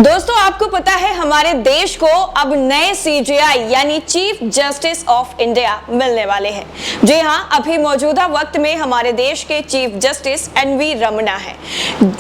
दोस्तों, आपको पता है हमारे देश को अब नए सीजेआई यानी चीफ जस्टिस ऑफ इंडिया मिलने वाले हैं। जी हां, अभी मौजूदा वक्त में हमारे देश के चीफ जस्टिस एनवी रमन्ना है,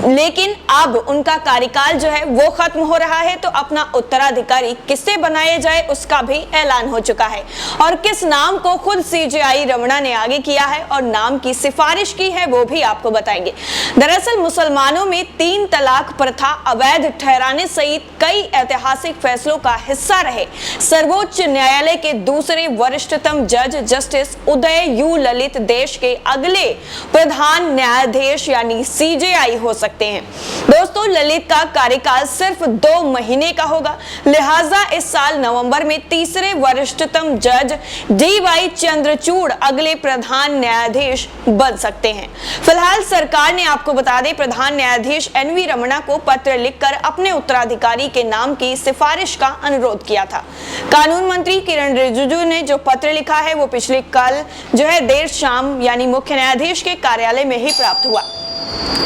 लेकिन अब उनका कार्यकाल जो है वो खत्म हो रहा है। तो अपना उत्तराधिकारी किससे बनाया जाए उसका भी ऐलान हो चुका है और किस नाम को खुद सीजेआई रमन्ना ने आगे किया है और नाम की सिफारिश की है वो भी आपको बताएंगे। दरअसल मुसलमानों में 3 तलाक प्रथा अवैध ठहराने सहित कई ऐतिहासिक फैसलों का हिस्सा रहे सर्वोच्च न्यायालय के दूसरे वरिष्ठतम जज जस्टिस उदय यू ललित देश के अगले प्रधान न्यायाधीश यानी सीजेआई हो सकते हैं। दोस्तों, ललित का कार्यकाल सिर्फ 2 महीने का होगा, लिहाजा इस साल नवंबर में तीसरे वरिष्ठतम जज DY चंद्रचूड़ अगले प्रधान न्यायाधीश बन सकते हैं। फिलहाल सरकार ने आपको बता दें प्रधान न्यायाधीश एनवी रमन्ना को पत्र लिखकर अपने उत्तराधिकारी के नाम की सिफारिश का अनुरोध किया था। कानून मंत्री किरण रिजिजू ने जो पत्र लिखा है वो पिछले कल जो है देर शाम यानी मुख्य न्यायाधीश के कार्यालय में ही प्राप्त हुआ।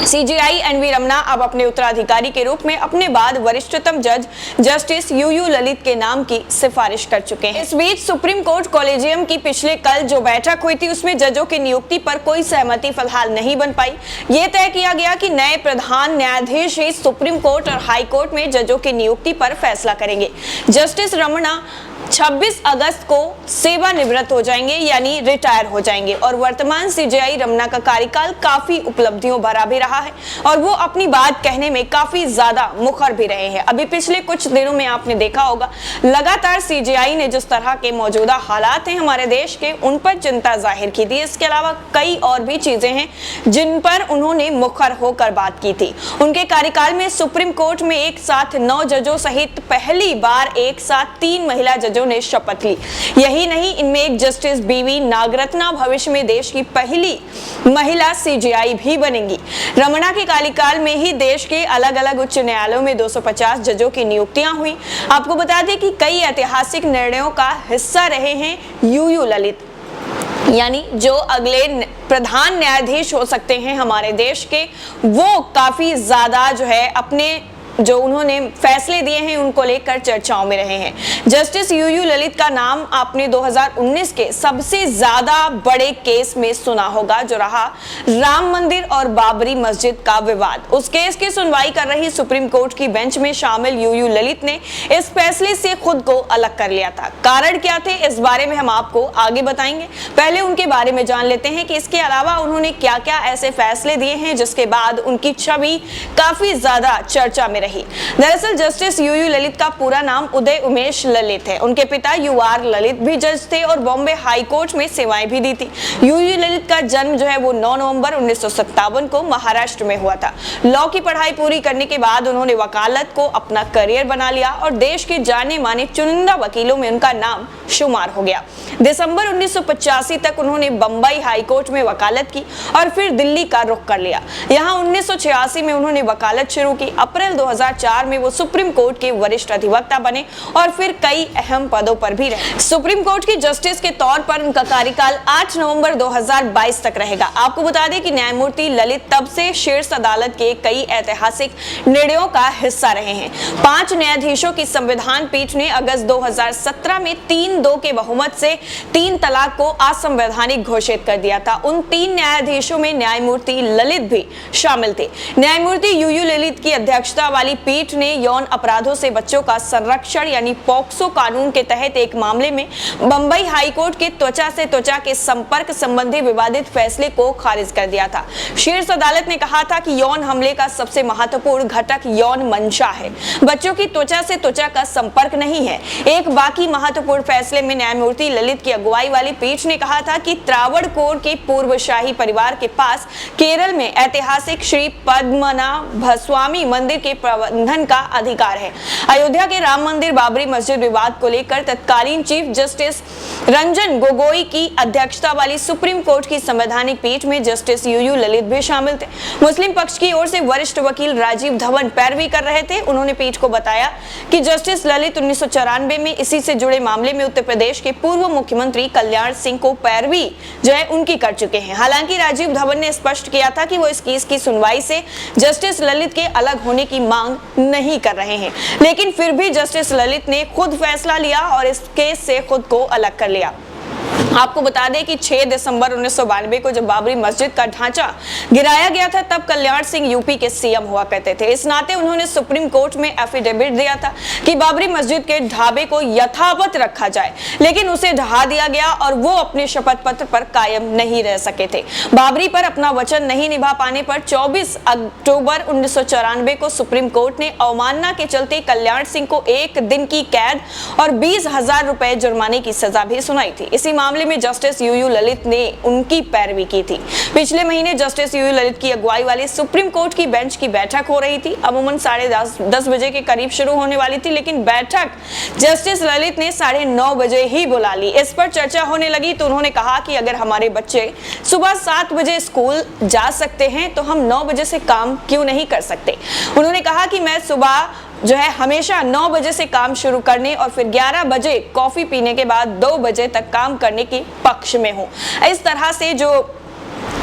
सीजेआई एनवी रमन्ना अब अपने उत्तराधिकारी के रूप में अपने बाद वरिष्ठतम जज जस्टिस यूयू ललित के नाम की सिफारिश कर चुके हैं। इस बीच सुप्रीम कोर्ट कॉलेजियम की पिछले कल जो बैठक हुई थी उसमें जजों की नियुक्ति पर कोई सहमति फिलहाल नहीं बन पाई। ये तय किया गया कि नए प्रधान न्यायाधीश ही सुप्रीम कोर्ट और हाई कोर्ट में जजों की नियुक्ति पर फैसला करेंगे। जस्टिस रमन्ना 26 अगस्त को सेवानिवृत्त हो जाएंगे यानी रिटायर हो जाएंगे और वर्तमान सीजेआई रमन्ना का कार्यकाल काफी उपलब्धियों भरा भी रहा है और वो अपनी बात कहने में काफी ज्यादा मुखर भी रहे हैं। अभी पिछले कुछ दिनों में आपने देखा होगा लगातार सीजेआई ने जिस तरह के मौजूदा हालात हैं हमारे देश के उन पर चिंता जाहिर की थी। इसके अलावा कई और भी चीजें हैं जिन पर उन्होंने मुखर होकर बात की थी। उनके कार्यकाल में सुप्रीम कोर्ट में एक साथ 9 जजों सहित पहली बार एक साथ 3 महिला जजों ने शपथ ली। यही नहीं, इनमें एक जस्टिस बीवी नागरत्ना भविष्य में देश की पहली महिला सीजेआई भी बनेंगी। रमन्ना के कार्यकाल में ही देश के अलग-अलग उच्च न्यायालयों में 250 जजों की नियुक्तियां हुई। आपको बता दें कि कई ऐतिहासिक निर्णयों का हिस्सा रहे हैं यूयू ललित, यानी जो अगले प्रधान न्यायाधीश हो सकते हैं हमारे देश के, वो काफी ज्यादा जो है अपने जो उन्होंने फैसले दिए हैं उनको लेकर चर्चाओं में रहे हैं। जस्टिस यूयू ललित का नाम आपने 2019 के सबसे ज्यादा बड़े केस में सुना होगा जो रहा राम मंदिर और बाबरी मस्जिद का विवाद। उस केस की सुनवाई कर रही सुप्रीम कोर्ट की बेंच में शामिल यूयू ललित ने इस फैसले से खुद को अलग कर लिया था। कारण क्या थे इस बारे में हम आपको आगे बताएंगे। पहले उनके बारे में जान लेते हैं कि इसके अलावा उन्होंने क्या क्या ऐसे फैसले दिए हैं जिसके बाद उनकी छवि काफी ज्यादा चर्चा में रही। दरअसल जस्टिस यूयू ललित का पूरा नाम उदय उमेश ललित है। उनके पिता UR ललित भी जज थे और बॉम्बे हाई कोर्ट में सेवाएं भी दी थी। यूयू ललित का जन्म जो है वो 9 नवंबर 1957 को महाराष्ट्र में हुआ था। लॉ की पढ़ाई पूरी करने के बाद उन्होंने वकालत को अपना करियर बना लिया और देश के जाने माने चुनिंदा वकीलों में उनका नाम शुमार हो गया। दिसंबर 1985 तक उन्होंने बंबई हाई कोर्ट में वकालत की और फिर दिल्ली का रुख कर लिया। यहाँ 1986 में उन्होंने वकालत शुरू की। अप्रैल 2004 में वो सुप्रीम कोर्ट के वरिष्ठ अधिवक्ता बने और फिर कई अहम पदों पर भी रहे। सुप्रीम कोर्ट की जस्टिस के तौर पर उनका कार्यकाल 8 नवंबर 2022 तक रहेगा। आपको बता दें कि न्यायमूर्ति ललित तब से शीर्ष अदालत के कई ऐतिहासिक निर्णयों का हिस्सा रहे हैं। 5 न्यायाधीशों की संविधान पीठ ने अगस्त 2017 में 3-2 के बहुमत से 3 तलाक को असंवैधानिक घोषित कर दिया था। उन 3 न्यायाधीशों में न्यायमूर्ति ललित भी शामिल थे। न्यायमूर्ति यूयू ललित की अध्यक्षता वाली पीठ ने यौन अपराधों से बच्चों का संरक्षण यानी पॉक्सो कानून के तहत एक मामले में बंबई हाई कोर्ट के त्वचा से त्वचा के संपर्क संबंधी विवादित फैसले को खारिज कर दिया था। शीर्ष अदालत ने कहा था कि यौन हमले का सबसे महत्वपूर्ण घटक यौन मंशा है, बच्चों की त्वचा से त्वचा का संपर्क नहीं है। एक बाकी महत्वपूर्ण फैसले में न्यायमूर्ति ललित की अगुवाई वाली पीठ ने कहा था कि त्रावणकोर के पूर्व शाही परिवार के पास केरल में ऐतिहासिक श्री पद्मनाभस्वामी मंदिर के प्रबंधन का अधिकार है। अयोध्या के राम मंदिर बाबरी मस्जिद विवाद को लेकर तत्कालीन चीफ जस्टिस रंजन गोगोई की अध्यक्षता वाली सुप्रीम कोर्ट की संवैधानिक पीठ में जस्टिस यूयू ललित भी शामिल थे। मुस्लिम पक्ष की ओर से वरिष्ठ वकील राजीव धवन पैरवी कर रहे थे। उन्होंने पीठ को बताया कि जस्टिस ललित 1994 में इसी से जुड़े मामले में उत्तर प्रदेश के पूर्व मुख्यमंत्री कल्याण सिंह को पैरवी जो है उनकी कर चुके हैं। हालांकि राजीव धवन ने स्पष्ट किया था कि वो इस केस की सुनवाई से जस्टिस ललित के अलग होने की मांग मांग नहीं कर रहे हैं, लेकिन फिर भी जस्टिस ललित ने खुद फैसला लिया और इस केस से खुद को अलग कर लिया। आपको बता दें कि 6 दिसंबर 1992 को जब बाबरी मस्जिद का ढांचा गिराया गया था, तब कल्याण सिंह यूपी के सीएम हुआ करते थे। इस नाते उन्होंने सुप्रीम कोर्ट में एफिडेविट दिया था कि बाबरी मस्जिद के ढाबे को यथावत रखा जाए, लेकिन उसे ढहा दिया गया और वो अपने शपथ पत्र पर कायम नहीं रह सके थे। बाबरी पर अपना वचन नहीं निभा पाने पर 24 अक्टूबर 1994 को सुप्रीम कोर्ट ने अवमानना के चलते कल्याण सिंह को 1 दिन की कैद और 20,000 रुपए जुर्माने की सजा भी सुनाई थी। इसी मामले में जस्टिस यूयू ललित ने उनकी पैरवी की थी। पिछले महीने जस्टिस यूयू ललित की अगुवाई वाली सुप्रीम कोर्ट की बेंच की बैठक हो रही थी। अमूमन 10:30 बजे के करीब शुरू होने वाली थी, लेकिन बैठक जस्टिस ललित ने 9:30 बजे ही बुला ली। इस पर चर्चा होने लगी तो उन्होंने कहा कि अगर हमारे बच्चे सुबह 7 बजे स्कूल जा सकते हैं तो हम 9 बजे से काम क्यों नहीं कर सकते। उन्होंने कहा कि मैं सुबह हमेशा 9 बजे से काम शुरू करने और फिर 11 बजे कॉफी पीने के बाद 2 बजे तक काम करने के पक्ष में हूं। इस तरह से जो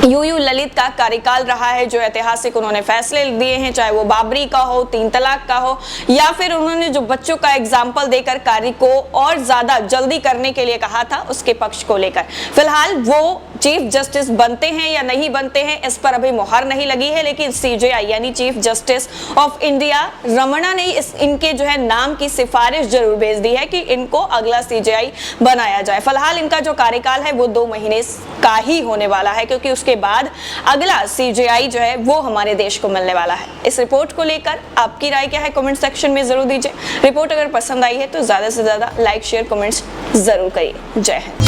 यूयू ललित का कार्यकाल रहा है, जो ऐतिहासिक उन्होंने फैसले दिए हैं, चाहे वो बाबरी का हो, 3 तलाक का हो, या फिर उन्होंने जो बच्चों का एग्जाम्पल देकर कार्य को और ज्यादा जल्दी करने के लिए कहा था, उसके पक्ष को लेकर फिलहाल वो चीफ जस्टिस बनते हैं या नहीं बनते हैं, इस पर अभी मुहर नहीं लगी है। लेकिन सीजेआई यानी chief justice of India Ramana ने इनके नाम की सिफारिश जरूर भेज दी है कि इनको अगला सीजेआई बनाया जाए। फिलहाल इनका जो कार्यकाल है वो 2 महीने का ही होने वाला है, क्योंकि उसके बाद अगला सीजेआई वो हमारे देश को मिलने वाला है। इस रिपोर्ट को लेकर आपकी राय क्या है, कमेंट सेक्शन में जरूर दीजिए। रिपोर्ट अगर पसंद आई है तो ज्यादा से ज्यादा लाइक, शेयर, कमेंट्स जरूर करिए। जय हिंद।